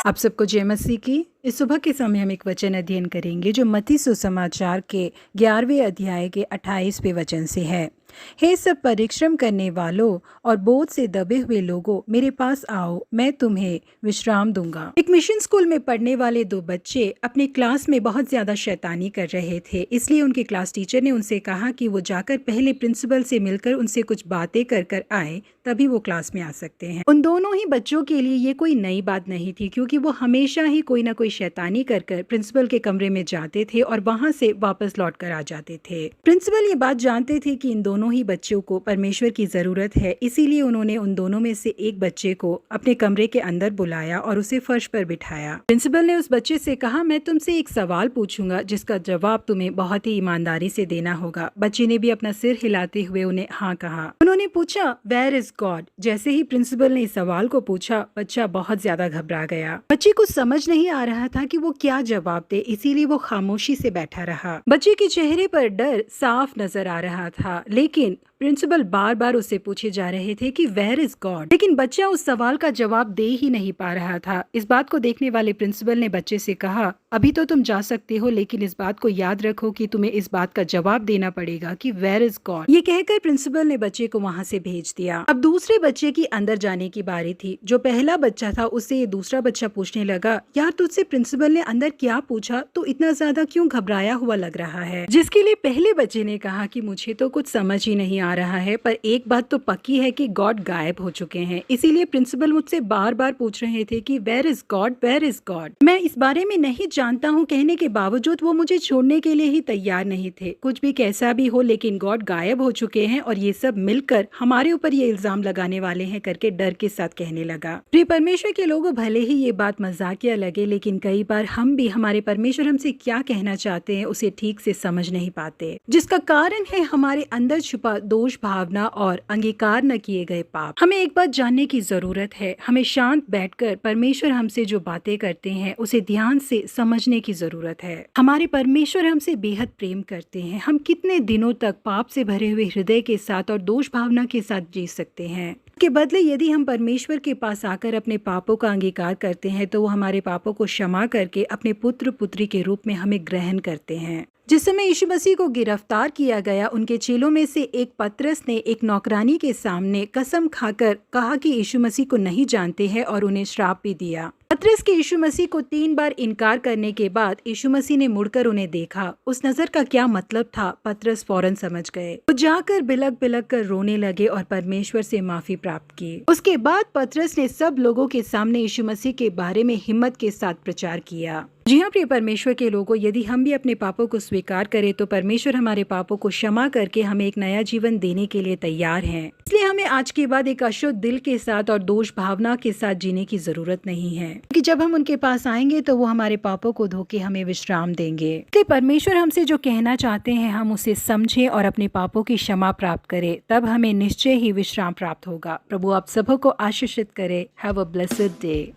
आप सबको जय मसीह की। इस सुबह के समय हम एक वचन अध्ययन करेंगे जो मत्ती सुसमाचार के 11वें अध्याय के 28वें वचन से है। हे सब परिश्रम करने वालों और बोझ से दबे हुए लोगों, मेरे पास आओ, मैं तुम्हें विश्राम दूंगा। एक मिशन स्कूल में पढ़ने वाले दो बच्चे अपने क्लास में बहुत ज्यादा शैतानी कर रहे थे, इसलिए उनके क्लास टीचर ने उनसे कहा कि वो जाकर पहले प्रिंसिपल से मिलकर उनसे कुछ बातें कर कर आए, तभी वो क्लास में आ सकते हैं। उन दोनों ही बच्चों के लिए ये कोई नई बात नहीं थी, क्योंकि वो हमेशा ही कोई ना कोई शैतानी कर कर प्रिंसिपल के कमरे में जाते थे और वहां से वापस लौट कर आ जाते थे। प्रिंसिपल ये बात जानते थे कि इन दोनों ही बच्चों को परमेश्वर की जरूरत है, इसीलिए उन्होंने उन दोनों में से एक बच्चे को अपने कमरे के अंदर बुलाया और उसे फर्श पर बिठाया। प्रिंसिपल ने उस बच्चे से कहा, मैं तुमसे एक सवाल पूछूंगा जिसका जवाब तुम्हें बहुत ही ईमानदारी से देना होगा। बच्चे ने भी अपना सिर हिलाते हुए उन्हें हाँ कहा। उन्होंने पूछा, वेयर इज गॉड? जैसे ही प्रिंसिपल ने इस सवाल को पूछा, बच्चा बहुत ज्यादा घबरा गया। बच्चे को समझ नहीं आ रहा था कि वो क्या जवाब दे, इसीलिए वो खामोशी से बैठा रहा। बच्चे के चेहरे पर डर साफ नजर आ रहा था, लेकिन प्रिंसिपल बार बार उससे पूछे जा रहे थे कि वेयर इज गॉड, लेकिन बच्चा उस सवाल का जवाब दे ही नहीं पा रहा था। इस बात को देखने वाले प्रिंसिपल ने बच्चे से कहा, अभी तो तुम जा सकते हो, लेकिन इस बात को याद रखो कि तुम्हें इस बात का जवाब देना पड़ेगा कि वेयर इज गॉड। ये कहकर प्रिंसिपल ने बच्चे को वहां से भेज दिया। अब दूसरे बच्चे की अंदर जाने की बारी थी। जो पहला बच्चा था उससे ये दूसरा बच्चा पूछने लगा, यार तुझसे प्रिंसिपल ने अंदर क्या पूछा, तो इतना ज्यादा क्यों घबराया हुआ लग रहा है? जिसके लिए पहले बच्चे ने कहा कि मुझे तो कुछ समझ ही नहीं आ रहा है, पर एक बात तो पक्की है कि गॉड गायब हो चुके हैं, इसीलिए प्रिंसिपल मुझसे बार बार पूछ रहे थे कि where is God, where is God. मैं इस बारे में नहीं जानता हूँ कहने के बावजूद वो मुझे छोड़ने के लिए ही तैयार नहीं थे। कुछ भी कैसा भी हो, लेकिन गॉड गायब हो चुके हैं और ये सब मिलकर हमारे ऊपर ये इल्जाम लगाने वाले हैं करके डर के साथ कहने लगा। प्रिय परमेश्वर के लोगों, भले ही ये बात मजाकिया लगे, लेकिन कई बार हम भी हमारे परमेश्वर हमसे क्या कहना चाहते हैं उसे ठीक से समझ नहीं पाते, जिसका कारण है हमारे अंदर छुपा दोष भावना और अंगीकार न किए गए पाप। हमें एक बात जानने की जरूरत है, हमें शांत बैठकर परमेश्वर हमसे जो बातें करते हैं उसे ध्यान से समझने की जरूरत है। हमारे परमेश्वर हमसे बेहद प्रेम करते हैं। हम कितने दिनों तक पाप से भरे हुए हृदय के साथ और दोष भावना के साथ जी सकते हैं? के बदले यदि हम परमेश्वर के पास आकर अपने पापों का अंगीकार करते हैं तो वो हमारे पापों को क्षमा करके अपने पुत्र पुत्री के रूप में हमें ग्रहण करते हैं। जिस समय यीशु मसीह को गिरफ्तार किया गया, उनके चेलों में से एक पतरस ने एक नौकरानी के सामने कसम खाकर कहा कि यीशु मसीह को नहीं जानते हैं और उन्हें श्राप भी दिया। पतरस के यीशु मसीह को 3 बार इनकार करने के बाद यीशु मसीह ने मुड़कर उन्हें देखा। उस नजर का क्या मतलब था, पतरस फौरन समझ गए। वो जाकर बिलक बिलक कर रोने लगे और परमेश्वर से माफी प्राप्त की। उसके बाद पतरस ने सब लोगों के सामने यीशु मसीह के बारे में हिम्मत के साथ प्रचार किया। जी हाँ प्रिय परमेश्वर के लोगों, यदि हम भी अपने पापों को स्वीकार करें तो परमेश्वर हमारे पापों को क्षमा करके हमें एक नया जीवन देने के लिए तैयार हैं। इसलिए हमें आज के बाद एक अशुद्ध दिल के साथ और दोष भावना के साथ जीने की जरूरत नहीं है, क्योंकि जब हम उनके पास आएंगे तो वो हमारे पापों को धो के हमें विश्राम देंगे। इसलिए परमेश्वर हमसे जो कहना चाहते हैं हम उसे समझें और अपने पापों की क्षमा प्राप्त करें, तब हमें निश्चय ही विश्राम प्राप्त होगा। प्रभु आप सबों को आशीषित करे। Have a blessed day.